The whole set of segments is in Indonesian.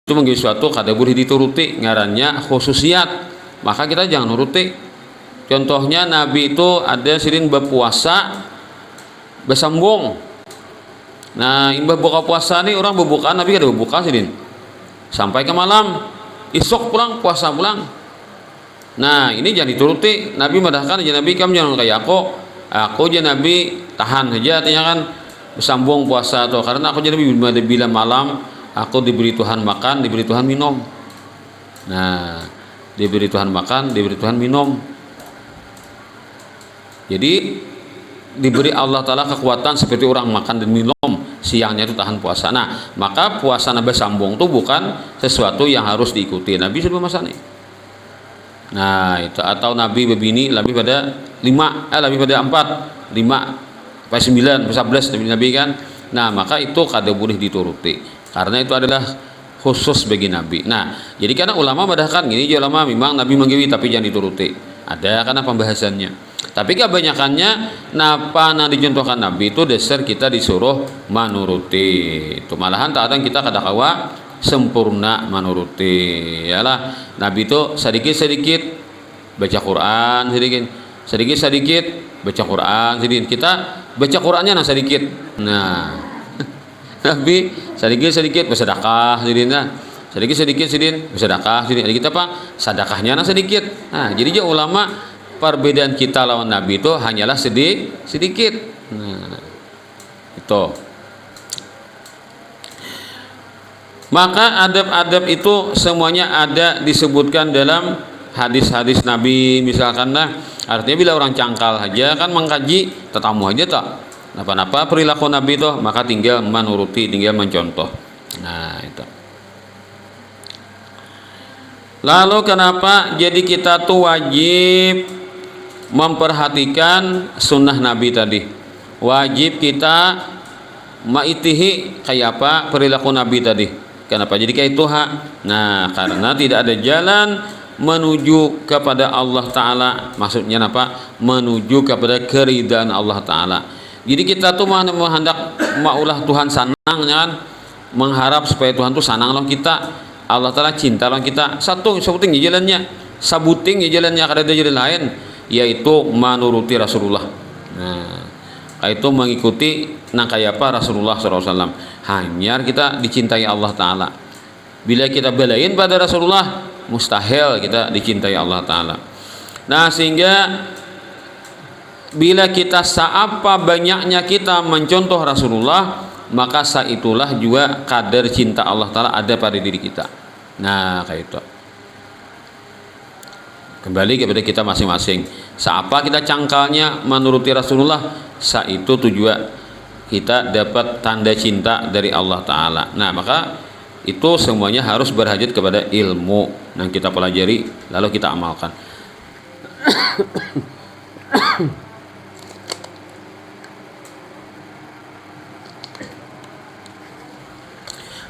itu menjadi suatu kada boleh dituruti, ngarannya khususiat, maka kita jangan nuruti. Contohnya Nabi itu ada sirin berpuasa bersambung. Nah imbah buka puasa nih orang berbuka, Nabi kada berbuka sirin sampai ke malam, isok pulang puasa pulang. Nah ini jangan dituruti. Nabi madahkan aja, Nabi kamu jangan kayak aku aja Nabi tahan aja, artinya kan bersambung puasa atau karena aku jadi bila malam aku diberi Tuhan makan, diberi Tuhan minum. Nah diberi Tuhan makan, diberi Tuhan minum, jadi diberi Allah Ta'ala kekuatan seperti orang makan dan minum, siangnya itu tahan puasa. Nah maka puasa Nabi sambung itu bukan sesuatu yang harus diikuti. Nabi sudah masa nih. Nah itu, atau Nabi berbini lebih pada 5, lebih pada 4, 5 sampai 9 sampai 11 Nabi kan. Nah maka itu kada boleh dituruti karena itu adalah khusus bagi Nabi. Nah jadi karena ulama madahkan gini, ulama memang Nabi menggawi tapi jangan dituruti, ada karena pembahasannya. Tapi kebanyakannya napa yang dicontohkan Nabi itu dasar kita disuruh menuruti. Itu malahan tak ada kita kada kawa sempurna menuruti. Yalah Nabi itu sedikit-sedikit baca Quran, sedikit-sedikit baca Quran, sedikit kita baca Qurannya nah sedikit. Nah Nabi sedikit-sedikit bersedekah, sedikit-sedikit bersedekah, jadi kita apa sedekahnya nah sedikit. Nah jadi ulama perbedaan kita lawan Nabi itu hanyalah sedikit. Nah, itu. Maka adab-adab itu semuanya ada disebutkan dalam hadis-hadis Nabi. Misalkan artinya bila orang cangkal aja kan mengkaji tetamu aja tak napa-napa perilaku Nabi itu, maka tinggal menuruti, tinggal mencontoh. Nah itu. Lalu kenapa jadi kita tuh wajib memperhatikan sunnah Nabi tadi, wajib kita maitihi kayak apa perilaku Nabi tadi. Kenapa jadi kayak itu Nah karena tidak ada jalan menuju kepada Allah Ta'ala, maksudnya apa, menuju kepada keridaan Allah Ta'ala. Jadi kita tuh menghendak maulah Tuhan senang kan, mengharap supaya Tuhan tuh senang loh kita, Allah Ta'ala cinta loh kita. Sabuting jalannya, sabuting jalannya, kada ada jalan lain, yaitu menuruti Rasulullah. Nah, itu mengikuti kayak apa Rasulullah SAW. Hanya kita dicintai Allah Ta'ala. Bila kita belain pada Rasulullah, mustahil kita dicintai Allah Ta'ala. Nah sehingga bila kita seapa banyaknya kita mencontoh Rasulullah, maka saitulah juga kadar cinta Allah Ta'ala ada pada diri kita. Nah kayak itu. Kembali kepada kita masing-masing. Seapa kita cangkalnya menuruti Rasulullah, sa itu tujuan kita dapat tanda cinta dari Allah Ta'ala. Nah maka itu semuanya harus berhajat kepada ilmu yang kita pelajari lalu kita amalkan.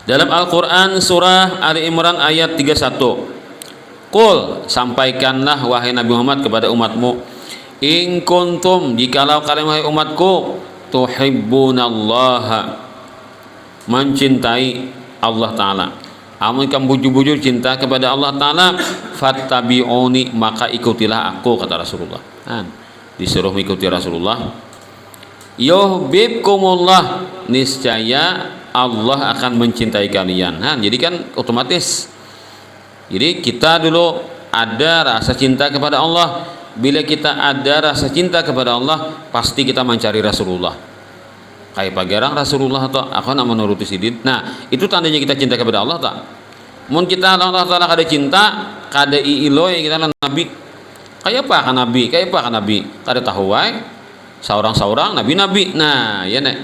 Dalam Al-Quran surah Ali Imran ayat 31, Qul, sampaikanlah wahai Nabi Muhammad kepada umatmu, in kuntum, jikalau kalian wahai umatku, tuhibbunallaha, mencintai Allah Ta'ala, amun kamu bujur-bujur cinta kepada Allah Ta'ala, fattabi'uni, maka ikutilah aku, kata Rasulullah. Disuruh mengikuti Rasulullah. Yuhibbukumullah, niscaya Allah akan mencintai kalian. Jadi kan otomatis. Jadi kita dulu ada rasa cinta kepada Allah. Bila kita ada rasa cinta kepada Allah, pasti kita mencari Rasulullah. Kayak pagarang Rasulullah atau aku nak menuruti sidin. Nah itu tandanya kita cinta kepada Allah tak? Mun kita Allah Ta'ala kada cinta, kada iiloy kita Nabi. Kayak apa kan Nabi? Kayak apa kan Nabi? Kada tahu seorang Nabi. Nah ya nek.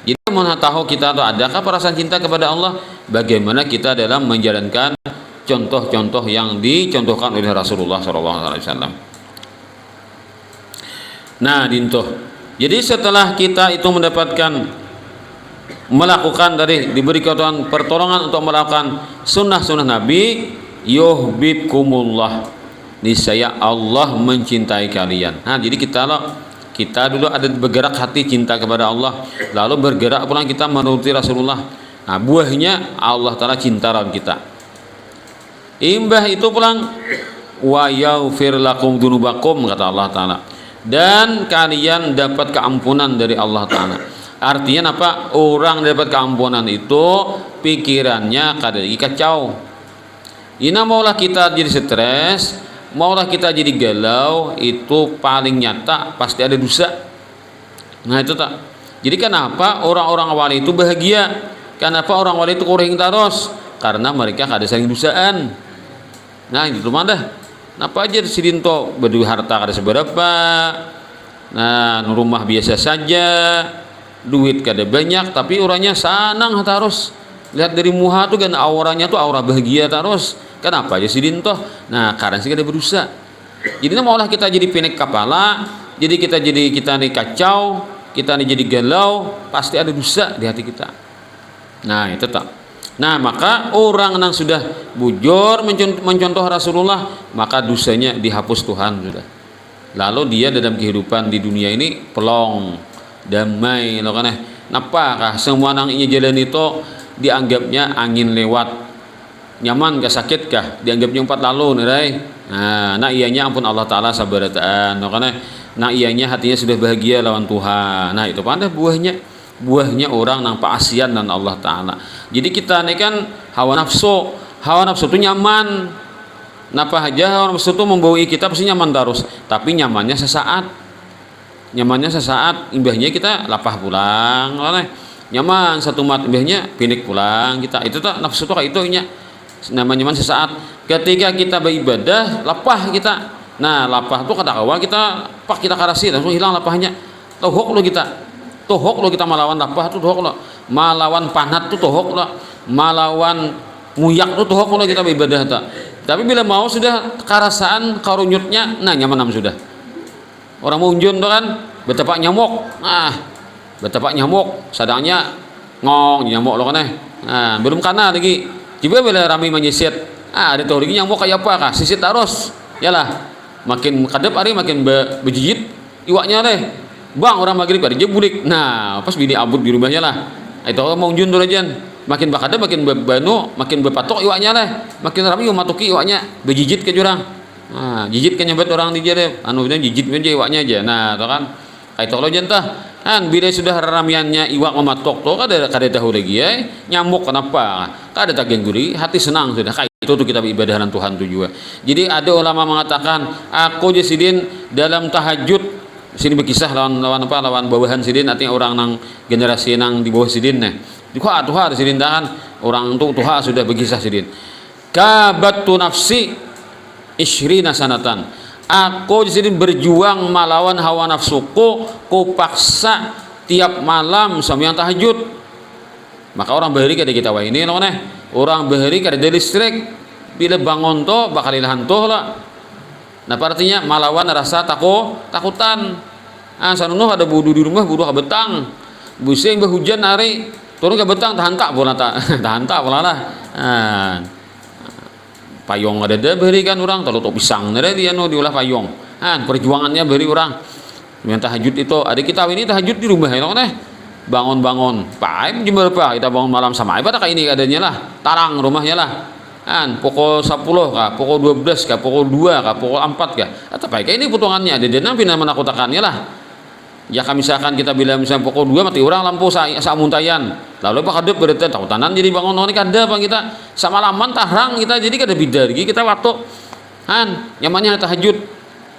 Jadi mun tahu kita tuh adakah perasaan cinta kepada Allah? Bagaimana kita dalam menjalankan contoh-contoh yang dicontohkan oleh Rasulullah SAW. Nah dintoh. Jadi setelah kita itu melakukan diberi kekuatan pertolongan untuk melakukan sunnah-sunnah Nabi, yuhibbukumullah, niscaya Allah mencintai kalian. Jadi kita dulu ada bergerak hati cinta kepada Allah, lalu bergerak pulang kita menuruti Rasulullah. Buahnya Allah Ta'ala cinta lawan kita. Imbah itu pulang wa yaghfir lakum dzunubakum, kata Allah taala, dan kalian dapat keampunan dari Allah taala. Artinya apa? Orang dapat keampunan itu pikirannya kada kacau. Ina maulah kita jadi stres, maulah kita jadi galau, itu paling nyata pasti ada dosa. Nah itu tak. Jadi kenapa orang-orang awal itu bahagia? Kenapa orang awal itu kuring terus? Karena mereka kada saling dosaan. Nah itu mah dah. Napa aja sidin to berdua harta kada seberapa. Nah rumah biasa saja, duit kada banyak, tapi orangnya senang terus. Lihat dari muha tuh kan auranya tuh aura bahagia terus. Kenapa aja sidin toh? Nah karena sih kada berusaha. Jadi maulah kita jadi pinek kepala, jadi kita nih kacau, kita nih jadi galau, pasti ada dosa di hati kita. Nah itu tak. Nah maka orang yang sudah bujur mencontoh Rasulullah, maka dosanya dihapus Tuhan sudah. Lalu dia dalam kehidupan di dunia ini pelong, damai, lo kan? Napakah semua nang ini jalan itu dianggapnya angin lewat, nyaman kah, sakit kah, dianggapnya empat lalu nih. Nah ianya ampun Allah taala sabarataan, lo kan? Nah ianya hatinya sudah bahagia lawan Tuhan. Nah itu pada buahnya orang nang paasian dan Allah taala. Jadi kita ini kan hawa nafsu itu nyaman. Napa aja hawa nafsu itu membawa kita pasti nyaman terus, tapi nyamannya sesaat, imbahnya kita lapah pulang, nyaman satu mat, imbahnya pindik pulang kita. Itu tak nafsu itu kayak itu nya, nyaman sesaat. Ketika kita beribadah lapah kita, nah lapah itu kata kawan kita karasi langsung hilang lapahnya. Tohok lo kita melawan lapah tuh tohok lo, melawan panat tuh tohok lo, melawan muyak tuh tohok lo kita beribadah tak. Tapi bila mau sudah karasaan karunyutnya, nah nyaman sudah. Orang mau unjun tuh kan betapa nyamuk, betapa nyamuk, sadangnya ngong nyamuk lo kan nah belum kana lagi. Coba bila rami menyisit, ada tahu lagi nyamuk kayak apa kah? Sisit terus, yalah. Makin kadep hari makin bejijit iwaknya deh. Bang orang maghrib ada jebulik. Nah, pas bini abut di rumahnya lah. Itu mau unjun tuh aja. Makin bakada makin banu, makin berpatok iwaknya lah. Makin rami matuki iwaknya, bejijit ke jurang. Nah, jijit kan nyebet orang di jere. Anu jijit aja iwaknya aja. Nah, tuh kan. Itu lo jentah. Kan bila sudah ramiannya iwak mematok tuh kada tahu lagi ya. Nyamuk kenapa? Kada tak gengguri, hati senang sudah. Kayak itu tuh kita beribadahan Tuhan tuh juga. Jadi ada ulama mengatakan, aku jasidin dalam tahajud. Sini berkisah lawan bawahan sidin, artinya orang nang generasi nang di bawah sidin nih. Tuha sidin kan orang tuha sudah berkisah sidin. Kabatu nafsi isyrina sanatan. Aku sidin berjuang melawan hawa nafsuku, ku paksa tiap malam sampai yang tahajud. Maka orang bahari kada kita wah ini loh orang bahari kada ada listrik. Bila bangun toh bakal ilahan toh lah. Nah artinya malawan rasa takutan. Sanunuh ada budu di rumah, budu ke betang. Busing berhujan hari, turun ke betang tahan tak lah. Payung ada berikan orang, kalau tok pisang ada dia diolah payung. Perjuangannya beri orang. Yang tahajud itu, ada kita ini tahajud di rumah ya bangun-bangun. Pak, jember pak, kita bangun malam sama ibadah kayak ini adanya lah, tarang rumahnya lah. Pukul 10 kah, pukul 12 kah, pukul 2 kah, pukul 4 kah, atau apa ini potongannya ada dan bina menakutakannya lah ya kan. Misalkan kita bilang misalnya pukul 2 mati orang lampu samuntayan lalu apa kadep berita takutanan jadi bangun ini kada apa kita sama laman tahrang kita jadi kada bidar kita waktu nyamannya tahajud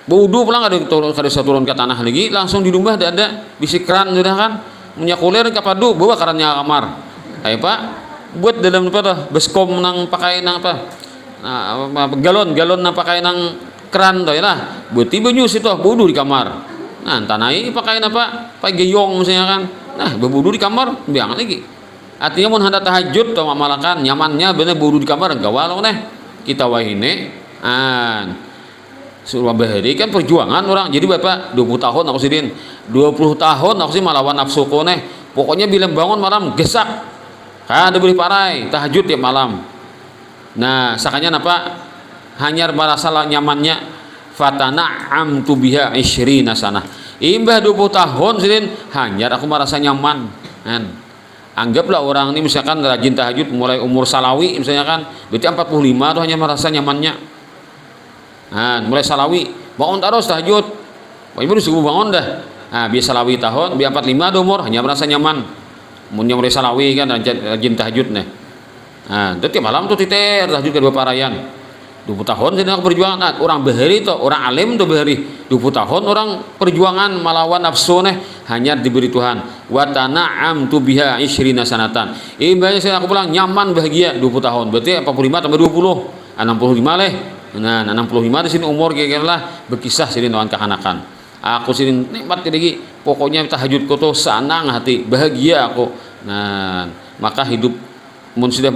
wudu pulang ada turun ke tanah lagi langsung di rumah ada bisikran sudah kan menyakulir ke padu bawa karannya kamar kayak pak buat dalam apa beskom nang pakai nang apa galon nang pakai nang keran tuh ya lah buat tiba nyus itu budu di kamar tanai pakai apa pakai geyong misalnya kan berbudu di kamar biang lagi artinya mau hendak tahajud atau malakan nyamannya bener budu di kamar enggak walau kita wahine suruh bahari kan perjuangan orang jadi bapak 20 tahun aku sidin 20 tahun aku sih melawan nafsu pokoknya bila bangun malam gesak ada beri parai tahajud tiap malam. Nah sakanya apa hanya merasa nyamannya fatana'amtu biha isyrina sanah imbah 20 tahun sidin hanya aku merasa nyaman Anggaplah orang ini misalkan rajin tahajud mulai umur salawi misalnya kan, berarti 45 tuh hanya merasa nyamannya. Nah, mulai salawi bangun terus tahajud, baru subuh bangun dah. Nah, biasa salawi tahun, biar 45 tuh umur hanya merasa nyaman. Mulai salawi kan rajin tahajud nih. Nah, itu tiap malam tuh titer tahajud kedua parayan. 20 tahun sedang perjuangan. Nah, orang bahari tuh, orang alim tuh bahari 20 tahun orang perjuangan melawan nafsu nih hanya diberi Tuhan. Wa tana'amtu biha 20 sanatan. Ibaratnya saya aku bilang nyaman bahagia 20 tahun. Berarti 45 tambah 20, 65 leh. Nah, 65 di sini umur kira-kira lah berkisah sini lawan kehanakan. Aku sini nikmat lagi. Pokoknya tahajudku tuh senang hati, bahagia aku. Nah, maka hidup sudah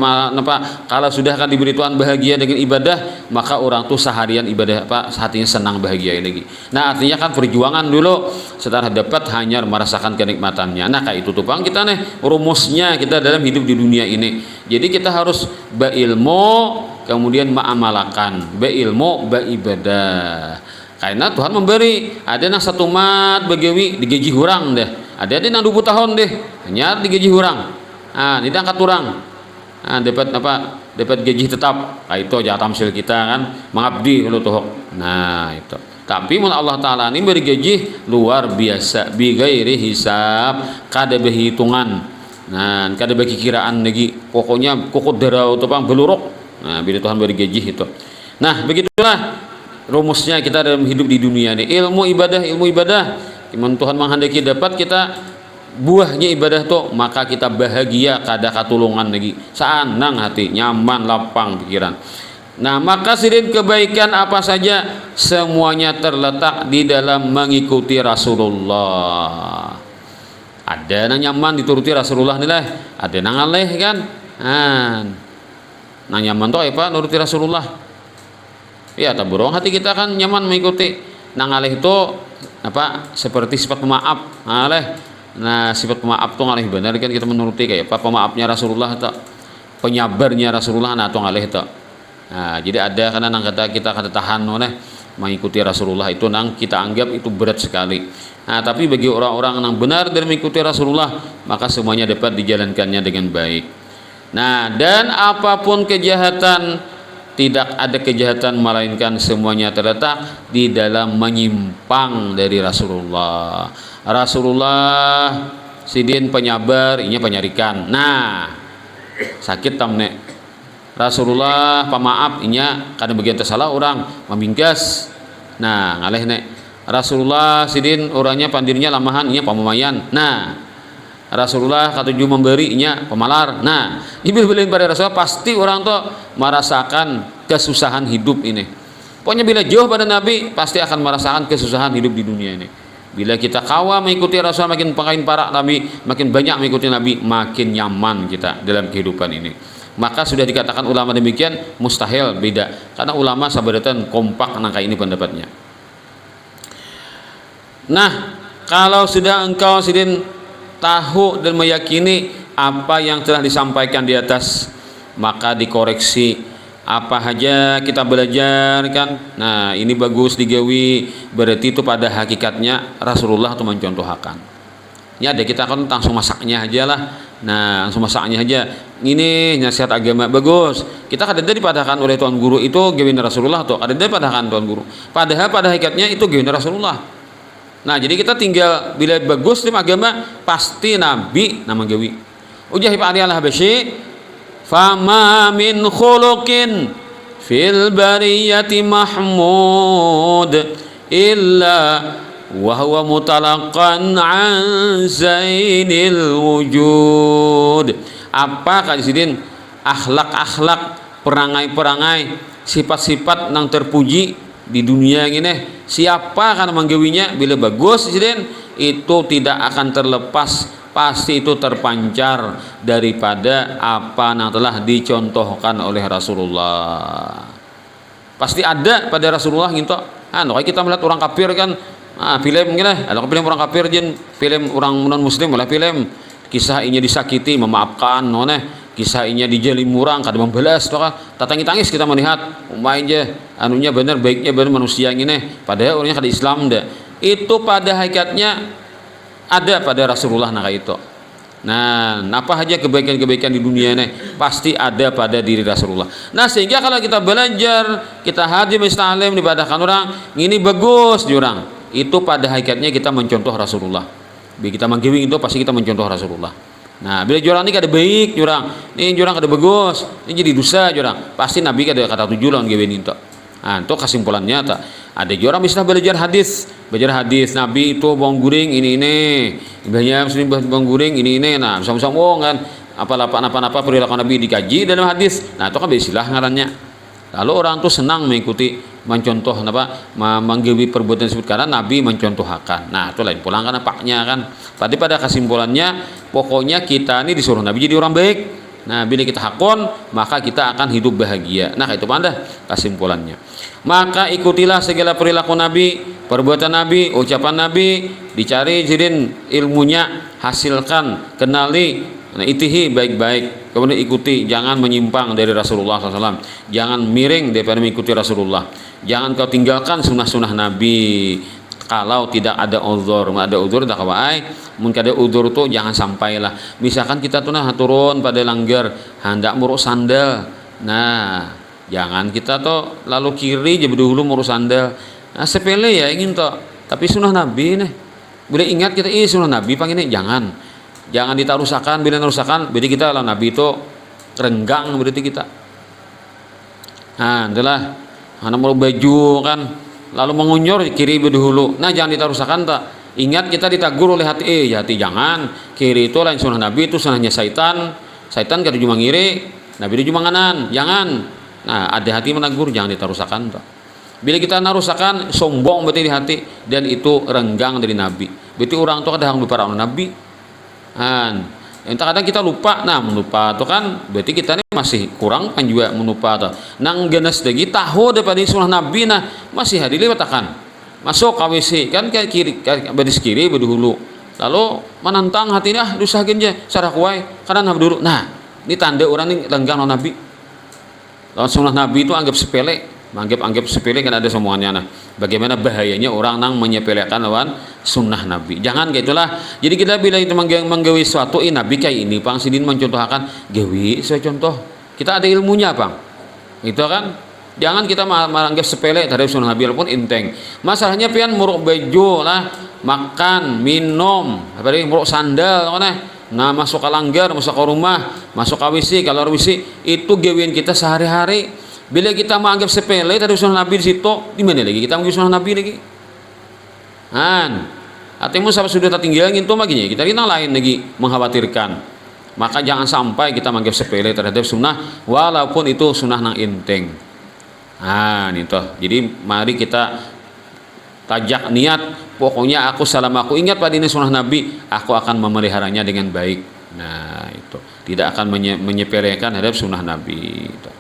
kalau sudah kan diberi Tuhan bahagia dengan ibadah, maka orang tuh seharian ibadah hatinya senang bahagia lagi. Nah, artinya kan perjuangan dulu setelah dapat hanya merasakan kenikmatannya. Nah, kayak itu tuh Bang kita nih rumusnya kita dalam hidup di dunia ini. Jadi kita harus berilmu kemudian mengamalkan, berilmu beribadah. Karena Tuhan memberi, ada yang satu mat bagawi digaji hurang deh, ada yang 20 tahun deh hanya digaji hurang. Nah, ini angkat hurang. Nah, dapat gaji tetap. Nah, itu aja tamsil kita kan mengabdi kalau tuh. Nah, itu. Tapi mun Allah taala ini beri gaji luar biasa bi gairi hisab, kada berhitungan. Nah, kada bagi kiraan lagi. Pokoknya kokot darah itu Bang beluruk. Nah, bila Tuhan beri gaji itu. Nah, begitulah rumusnya kita dalam hidup di dunia ini. Ilmu ibadah. Iman Tuhan menghendaki dapat kita buahnya ibadah tuh, maka kita bahagia kada katulungan lagi, senang hati, nyaman, lapang pikiran. Nah, maka sidin kebaikan apa saja semuanya terletak di dalam mengikuti Rasulullah. Ada yang nyaman dituruti Rasulullah nih, ada yang ngaleh kan. Nah, nyaman tuh apa nuruti Rasulullah. Ya, tak burung hati kita kan nyaman mengikuti. Nah, ngaleh itu apa seperti sifat pemaaf. Nah, sifat pemaaf tuh ngalih benar kan kita menuruti kayak apa pemaafnya Rasulullah atau penyabarnya Rasulullah nah tuh ngalih tuh. Nah, jadi ada karena nang kata kita kata tahan nih mengikuti Rasulullah itu nang kita anggap itu berat sekali. Nah, tapi bagi orang-orang yang benar dan mengikuti Rasulullah maka semuanya dapat dijalankannya dengan baik. Nah, dan apapun kejahatan, tidak ada kejahatan melainkan semuanya terletak di dalam menyimpang dari Rasulullah. Rasulullah sidin penyabar, inya penyarikan. Nah, sakit tamne. Rasulullah pemaaf, inya kadang bagian tersalah orang membingkas. Nah, ngaleh nek. Rasulullah sidin orangnya pandirnya lamahan, inya pamamayan. Nah, Rasulullah katuju memberi, inya pemalar. Nah, ibil-bilin pada Rasulullah pasti orang tuh merasakan kesusahan hidup ini. Pokoknya bila jauh pada Nabi pasti akan merasakan kesusahan hidup di dunia ini. Bila kita kawa mengikuti Rasul makin pakain parak Nabi, makin banyak mengikuti Nabi, makin nyaman kita dalam kehidupan ini. Maka sudah dikatakan ulama demikian mustahil beda. Karena ulama sabaratan kompak nangka ini pendapatnya. Nah, kalau sudah engkau sidin tahu dan meyakini apa yang telah disampaikan di atas, maka dikoreksi apa aja kita belajar kan. Nah, ini bagus digawi, berarti itu pada hakikatnya Rasulullah itu mencontohkan. Ya, ada kita kan langsung masaknya aja lah. Nah, langsung masaknya aja. Ini nasihat agama bagus. Kita kadang dipadahkan oleh tuan guru itu gawin Rasulullah tuh. Kadang dipadahkan tuan guru. Padahal pada hakikatnya itu gawin Rasulullah. Nah, jadi kita tinggal bila bagus dalam agama pasti Nabi nama gawi. Ujah Pak Ali Al-Habasyi, fama min khuluqin fil bariyati mahmud illa wa huwa mutalaqan an zainil wujud. Apa kajisin akhlak-akhlak, perangai-perangai, sifat-sifat yang terpuji di dunia ini, siapa akan menggawinya bila bagus presiden itu tidak akan terlepas, pasti itu terpancar daripada apa yang telah dicontohkan oleh Rasulullah. Pasti ada pada Rasulullah gitu. Kayak kita melihat orang kafir kan, film gini, kalau film orang kafir jen, film orang non muslim malah film kisah ini disakiti memaafkan, kisah ini dijali murang kada membalas, tatangis kita melihat aja anunya benar baiknya benar manusia ini, padahal orangnya kada Islam dah. Itu pada hakikatnya ada pada Rasulullah nah kayak itu. Nah, apa aja kebaikan-kebaikan di dunia ini pasti ada pada diri Rasulullah. Nah, sehingga kalau kita belajar, kita hadir muslim dibadahkan orang, ini bagus jurang. Itu pada hakikatnya kita mencontoh Rasulullah. Bila kita menggiwing itu pasti kita mencontoh Rasulullah. Nah, bila jurang ini kada baik jurang, ini jurang kada bagus, ini jadi dosa jurang. Pasti Nabi kada kata tujuh lawan giwing itu. Nah, itu kesimpulannya tak. Ada orang bisa belajar hadis Nabi itu bawang guring ini banyak muslim bawang guring ini nah sama-sama kan apa perilaku Nabi dikaji dalam hadis. Nah, itu kan bisilah ngarannya. Lalu orang tuh senang mengikuti mencontoh menggawi perbuatan tersebut karena Nabi mencontohkan. Nah, itu lain pulang kan apanya kan. Tadi pada kesimpulannya pokoknya kita ini disuruh Nabi jadi orang baik. Nah, bila kita hakon maka kita akan hidup bahagia. Nah, itu pada kesimpulannya. Maka ikutilah segala perilaku Nabi, perbuatan Nabi, ucapan Nabi, dicari jirin ilmunya, hasilkan, kenali, nah, itihi baik-baik, kemudian ikuti, jangan menyimpang dari Rasulullah SAW, jangan miring daripada mengikuti Rasulullah, jangan kau tinggalkan sunnah-sunnah Nabi. Kalau tidak ada uzur, tak kawai, mungkin ada uzur tuh jangan sampailah. Misalkan kita tuh turun pada langgar, hendak muruk sandal, nah jangan kita tuh lalu kiri jadi dulu muruk sandal. Nah, sepele ya ingin tuh, tapi sunnah Nabi nih. Bila ingat kita sunnah Nabi pang ini jangan ditarusakan, bila narusakan, berarti kita lah Nabi itu renggang berarti kita. Nah, itulah anak mau baju kan. Lalu mengunyur kiri berdahulu. Nah, jangan ditarusakan tak. Ingat kita ditagur oleh hati. Hati jangan. Kiri itu lain sunnah Nabi, itu sunnahnya syaitan. Syaitan kada cuma ngiri, Nabi itu cuma kanan. Jangan. Nah, ada hati menegur, jangan ditarusakan tak. Bila kita narusakan, sombong berarti di hati dan itu renggang dari Nabi. Berarti orang itu kadang lupa orang Nabi. Entah kadang kita lupa, nah melupa itu kan berarti kita ini masih kurang kan juga melupa tuh. Nang genes lagi tahu daripada sunnah Nabi nah masih hadir lewatakan masuk KWC kan ke kiri beris kiri berdahulu lalu menantang hatinya dusahin aja sarah kuai karena dulu. Nah, ini tanda orang ini renggang Nabi. Lawan sunnah Nabi itu anggap sepele. Anggap sepele kan ada semuanya. Nah, bagaimana bahayanya orang nang menyepelekan lawan sunnah Nabi. Jangan kayak itulah. Jadi kita bila itu menggawi suatu Nabi kayak ini pang sidin mencontohkan gawi saya contoh. Kita ada ilmunya pang. Itu kan jangan kita menganggap sepele terhadap sunnah Nabi walaupun enteng. Masalahnya pian muruk baju lah, makan, minum, apalagi muruk sandal nah masuk ke langgar, masuk ke rumah, masuk ke WC, kalau WC itu gawian kita sehari-hari. Bila kita menganggap sepele dari sunnah Nabi di situ, di mana lagi kita menganggap sunnah Nabi lagi? Artinya sampai sudah tertinggalin itu maginya kita lain lagi mengkhawatirkan. Maka jangan sampai kita menganggap sepele terhadap sunnah walaupun itu sunnah nang enteng. Itu. Jadi mari kita tajak niat. Pokoknya aku selama aku ingat pada ini sunnah Nabi, aku akan memeliharanya dengan baik. Nah itu tidak akan menyepelekan terhadap sunnah Nabi. Itu.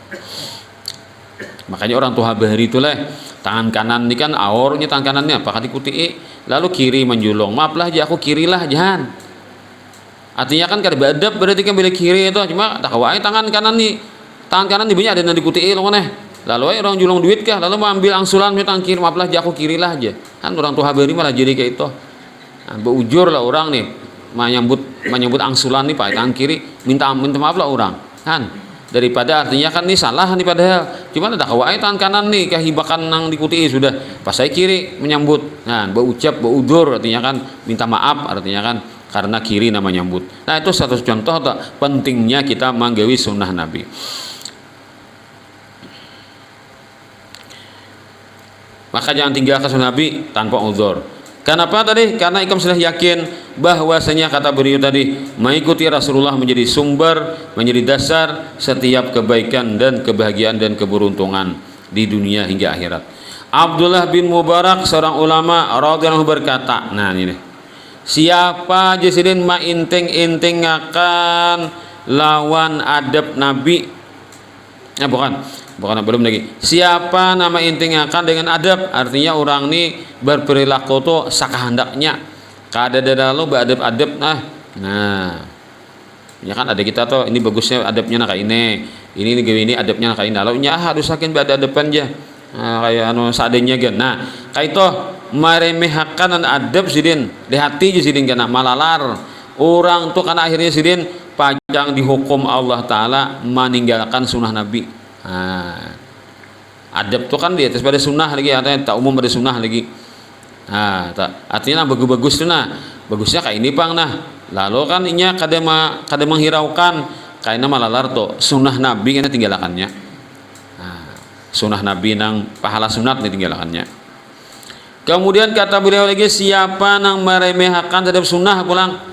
Makanya orang tua bahari itulah tangan kanan ini kan aornya tangan kanannya apakah dikuti lalu kiri menjulung maaflah aja aku kirilah jangan artinya kan kada beradab berarti kan bila kiri itu cuma tak kawai tangan kanan dibanyak ada yang dikuti lalu orang julung duit kah lalu mengambil angsuran tangan kiri maaflah aja aku kirilah aja kan orang tua bahari malah jadi kayak itu beujur lah orang nih menyambut angsuran nih pakai tangan kiri minta maaf lah orang kan daripada artinya kan ini salah nih padahal cuma ada kawai tangan kanan nih kehibakan nang dikuti sudah pas saya kiri menyambut berucap beudur artinya kan minta maaf artinya kan karena kiri nama nyambut. Nah itu satu contoh tak pentingnya kita menggawi sunnah Nabi. Maka jangan tinggalkan sunnah Nabi tanpa uzur. Kenapa tadi? Karena ikam sudah yakin bahwasanya kata beliau tadi mengikuti Rasulullah menjadi sumber, menjadi dasar setiap kebaikan dan kebahagiaan dan keberuntungan di dunia hingga akhirat. Abdullah bin Mubarak seorang ulama radhiyallahu berkata, nah ini siapa jasidin ma inting akan lawan adab Nabi? Bukan belum lagi. Siapa nama intinya akan dengan adab artinya orang ini berperilaku tuh sakahandaknya kada ada lalu beradab-adab nah ya kan ada kita tuh ini bagusnya adabnya kayak ini adabnya kayak ini lalu harus sakin beradab-adaban aja kayak seadanya kan kayak itu meremehkan adab sidin di hati sidin kena malalar orang tuh karena akhirnya sidin pajang dihukum Allah Ta'ala meninggalkan sunnah Nabi. Nah, adab tuh kan di atas pada sunnah lagi, artinya tak umum pada sunnah lagi. Nah, artinya bagus-bagus tuh nah, bagusnya kayak ini pang nah. Lalu kan inya kada menghiraukan kayak nama lalar tuh sunnah Nabi kena tinggalkannya. Nah, sunnah Nabi nang pahala sunat nih tinggalkannya. Kemudian kata beliau lagi, siapa nang meremehkan terhadap sunnah pulang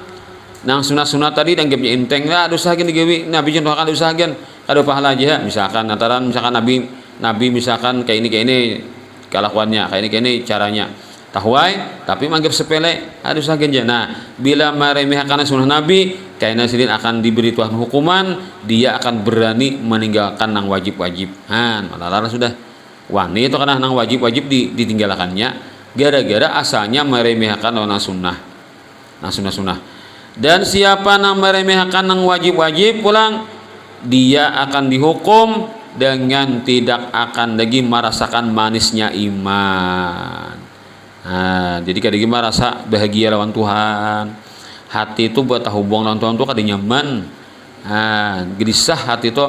nang sunat-sunat tadi dan gapnya enteng lah usahakan digawi Nabi contohkan usahakan kada pahala aja misalkan antara misalkan Nabi misalkan kayak ini kelakuannya kayak ini caranya tahuai tapi menganggap sepele ada usahakan aja. Nah bila meremehkan sunnah Nabi kayaknya sidin akan diberi Tuhan hukuman, dia akan berani meninggalkan nang wajib-wajib. Malah sudah wani itu karena nang wajib-wajib ditinggalkannya gara-gara asalnya meremehkan nang sunnah. Dan siapa yang meremehkan yang wajib-wajib pulang, dia akan dihukum dengan tidak akan lagi merasakan manisnya iman. Nah, jadi kadang merasa bahagia lawan Tuhan. Hati itu buat hubung lawan Tuhan itu kadang nyaman. Nah, gelisah hati itu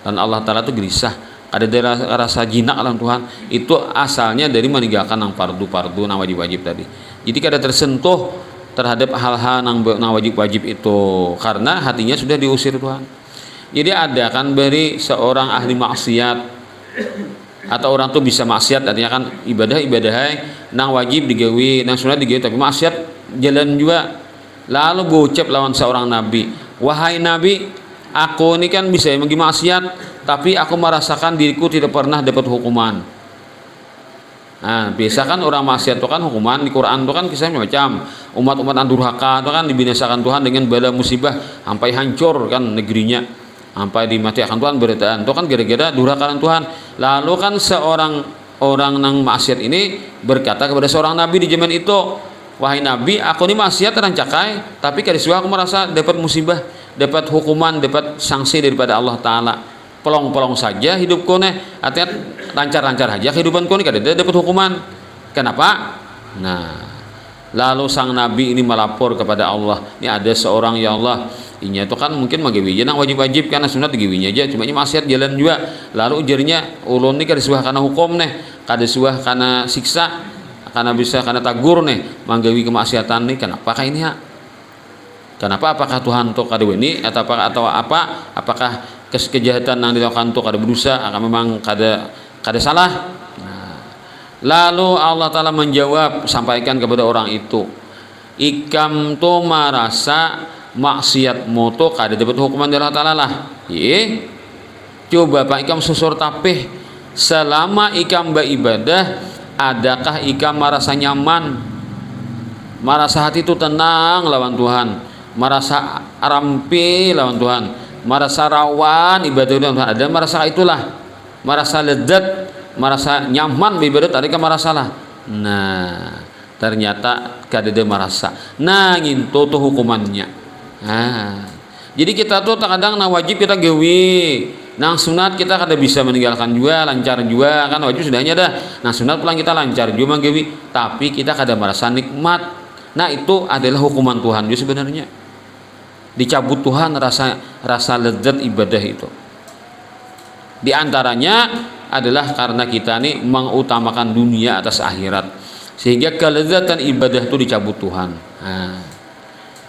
dan Allah Ta'ala itu gelisah. Ada rasa jinak lawan Tuhan. Itu asalnya dari meninggalkan yang fardu-fardu, yang wajib-wajib tadi. Jadi kada tersentuh terhadap hal-hal yang wajib-wajib itu karena hatinya sudah diusir Tuhan. Jadi ada kan beri seorang ahli maksiat atau orang tuh bisa maksiat artinya kan ibadah nang wajib digawi nang sunat digawi tapi maksiat jalan juga lalu gocap lawan seorang nabi, wahai nabi aku ini kan bisa menggi maksiat tapi aku merasakan diriku tidak pernah dapat hukuman. Nah, biasa kan orang maksiat itu kan hukuman di Quran itu kan kisahnya macam umat-umat durhaka itu kan dibinasakan Tuhan dengan bala musibah sampai hancur kan negerinya, sampai dimatikan Tuhan beritaan itu kan gara-gara durhaka Tuhan. Lalu kan seorang orang nang maksiat ini berkata kepada seorang nabi di zaman itu, wahai nabi aku ini maksiat terancakai tapi kadisuah aku merasa dapat musibah, dapat hukuman, dapat sanksi daripada Allah Ta'ala. Pelong-pelong saja hidupku nih, artinya lancar-lancar aja kehidupanku nih, kada dapat hukuman. Kenapa? Nah, lalu sang nabi ini melapor kepada Allah, ini ada seorang ya Allah, ini itu kan mungkin magawi nang wajib-wajib karena sunat digawinya aja, cuma ini maksiat jalan juga. Lalu ujarnya ulun nih kada suah karena hukum nih, kada suah karena siksa, karena bisa karena tagur nih, manggawi kemaksiatan nih, kenapa kayak ini ya? Kenapa? Apakah Tuhan untuk kada ini atau apa? Apakah kejahatan yang dilakukan untuk kada berusaha akan memang kada salah. Nah, lalu Allah Ta'ala menjawab sampaikan kepada orang itu, ikam tu merasa maksiatmu tu kada dapat hukuman dari Allah Ta'ala lah. Coba Pak ikam susur tapih selama ikam beribadah, adakah ikam merasa nyaman, merasa hati itu tenang lawan Tuhan, merasa rampi lawan Tuhan, merasa rawan ibadah Tuhan, ada merasa itulah, merasa lezat, merasa nyaman beribadah tadi kan merasa lah. Nah ternyata kada ada merasa, nah itu tuh hukumannya. Nah jadi kita tuh terkadang nang wajib kita gawi, nang sunat kita kada bisa meninggalkan juga, lancar juga kan wajib sudahnya dah, nang sunat pulang kita lancar juga menggawi tapi kita kada merasa nikmat. Nah itu adalah hukuman Tuhan juga sebenarnya, dicabut Tuhan rasa lezat ibadah itu. Di antaranya adalah karena kita nih mengutamakan dunia atas akhirat, sehingga kelezatan ibadah itu dicabut Tuhan. Nah,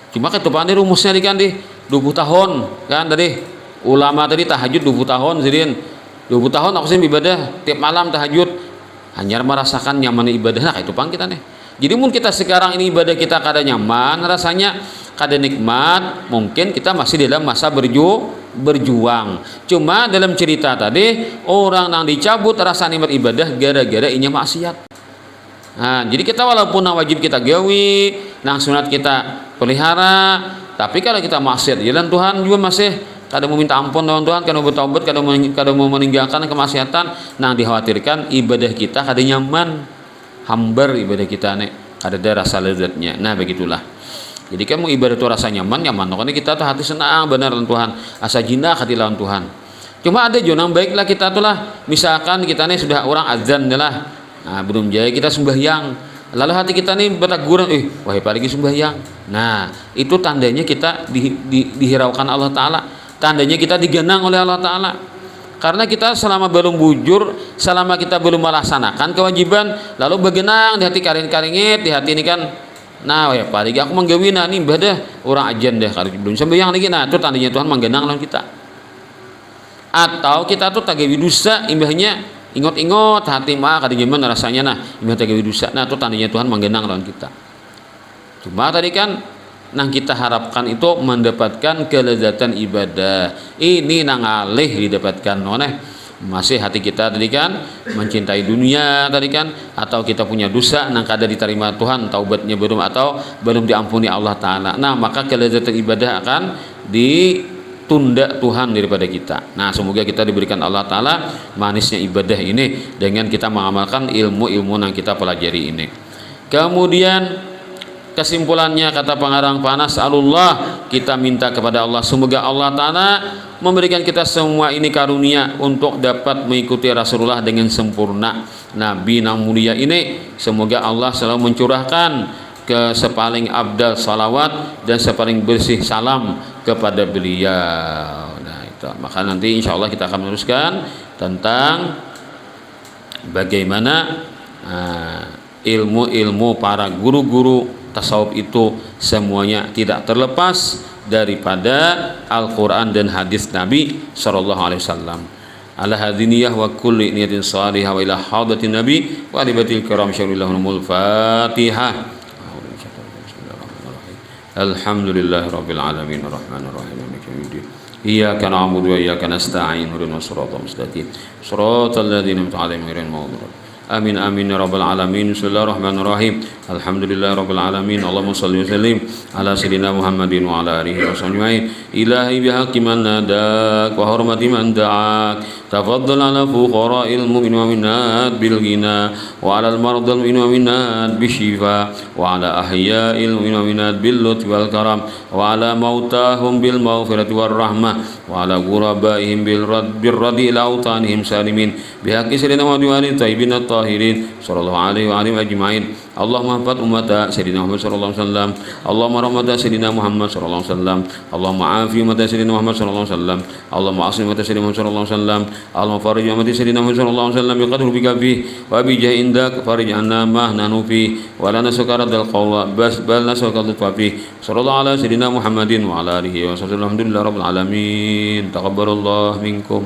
cuma ketupan ini rumusnya kan 20 tahun kan tadi ulama tadi tahajud 20 tahun jadi 20 tahun aku sih ibadah tiap malam tahajud hanya merasakan nyaman ibadah. Nah itu pang kita nih. Jadi mungkin kita sekarang ini ibadah kita kada nyaman rasanya, kada nikmat, mungkin kita masih dalam masa berjuang. Cuma dalam cerita tadi orang yang dicabut rasa nikmat ibadah gara-gara inya maksiat. Nah, jadi kita walaupun nang wajib kita gawi, nang sunat kita pelihara, tapi kalau kita maksiat jalan Tuhan juga masih kada mau minta ampun lawan Tuhan, kada mau bertaubat, kada mau meninggalkan kemaksiatan, nang dikhawatirkan ibadah kita kada nyaman, hambar ibadah kita nih, kada ada rasa lezatnya. Nah begitulah. Jadi kamu ibadah itu rasa nyaman, pokoknya kita tuh hati senang benar lawan Tuhan, asa jinak hati lawan Tuhan. Cuma ada jonang baiklah kita tuh lah, misalkan kita nih sudah orang azan lah, nah belum jaya kita sembahyang, Lalu hati kita nih berteguran, wahai parigi sembahyang. Nah, itu tandanya kita dihiraukan Allah Ta'ala. Tandanya kita digenang oleh Allah Ta'ala. Karena kita selama belum bujur, selama kita belum melaksanakan kewajiban, lalu bergenang di hati karing-karingit, di hati ini kan, nah ya parigi aku menggawina nih ibadah orang ajan deh kalau belum sembahyang lagi. Nah, itu tandanya Tuhan menggenang lawan kita. Atau kita tuh tagawi dosa, imbahnya ingot-ingot hati mah kada gimana rasanya, nah imbah tagawi dosa. Nah, itu tandanya Tuhan menggenang lawan kita. Cuma tadi kan nang kita harapkan itu mendapatkan kelezatan ibadah. Ini nang alih didapatkan oleh masih hati kita tadi kan mencintai dunia tadi kan, atau kita punya dosa nang kada diterima Tuhan, taubatnya belum atau belum diampuni Allah Ta'ala. Nah, maka kelezatan ibadah akan ditunda Tuhan daripada kita. Nah, semoga kita diberikan Allah Ta'ala manisnya ibadah ini dengan kita mengamalkan ilmu-ilmu yang kita pelajari ini. Kemudian kesimpulannya kata pengarang panas Allah, kita minta kepada Allah semoga Allah Ta'ala memberikan kita semua ini karunia untuk dapat mengikuti Rasulullah dengan sempurna. Nabi yang mulia ini semoga Allah selalu mencurahkan ke sepaling abdal salawat dan sepaling bersih salam kepada beliau. Nah, itu maka nanti insya Allah kita akan meneruskan tentang bagaimana ilmu-ilmu para guru-guru tasawuf itu semuanya tidak terlepas daripada Al-Quran dan hadis Nabi sallallahu alaihi wasallam. Ala hadiniyah wa kulli niyatin salihah wa ila hadatin Nabi wa alibatil kiram syarillahumul Fatihah. Alhamdulillahi rabbil alamin arrahmanir rahim maliki yaumiddin. Iyyaka na'budu wa iyyaka nasta'in ihdinas siratal mustaqim siratal ladzina an'amta 'alaihim ghairil maghdubi 'alaihim. Amin amin ya rabbal alamin. Bismillahirrahmanirrahim. Alhamdulillahi rabbil alamin. Allahumma shalli wa sallim ala sayyidina Muhammadin wa ala alihi wa sahbihi. Ilahi bihaqqi man nadak wa hurmati man da'ak. Tafaddal ala fuqara'il mu'min wa minat bil ghina wa ala al mardal mu'min wa minat bishifa wa ala ahya'il mu'min wa minat bil lutfi wal karam wa ala mautahum bil maghfirati war rahmah wa ala ghurabaihim bil radi ila autanihim salimin bihaqqi sayyidina Muhammad wa alihi tayyibin tahirin sallallahu alaihi wa alihi ajma'in. Allahumma hafadh ummata sayyidina Muhammad sallallahu alaihi wasallam. Allahumma rahmata sayyidina Muhammad sallallahu alaihi wasallam. Allahumma afi ummata sayyidina Muhammad sallallahu alaihi wasallam. Allahumma aslim ummata sayyidina Muhammad sallallahu alaihi wasallam. Allahumma farij ummata sayyidina Muhammad sallallahu alaihi wasallam biqadri bika fi wa bi jahi indak farij anna ma nahnu fi wa la nasakarat al qawla bal nasakarat fi sallallahu ala sayyidina Muhammadin wa ala alihi wa sahbihi. Alhamdulillahi rabbil alamin. Taqabbalallahu minkum.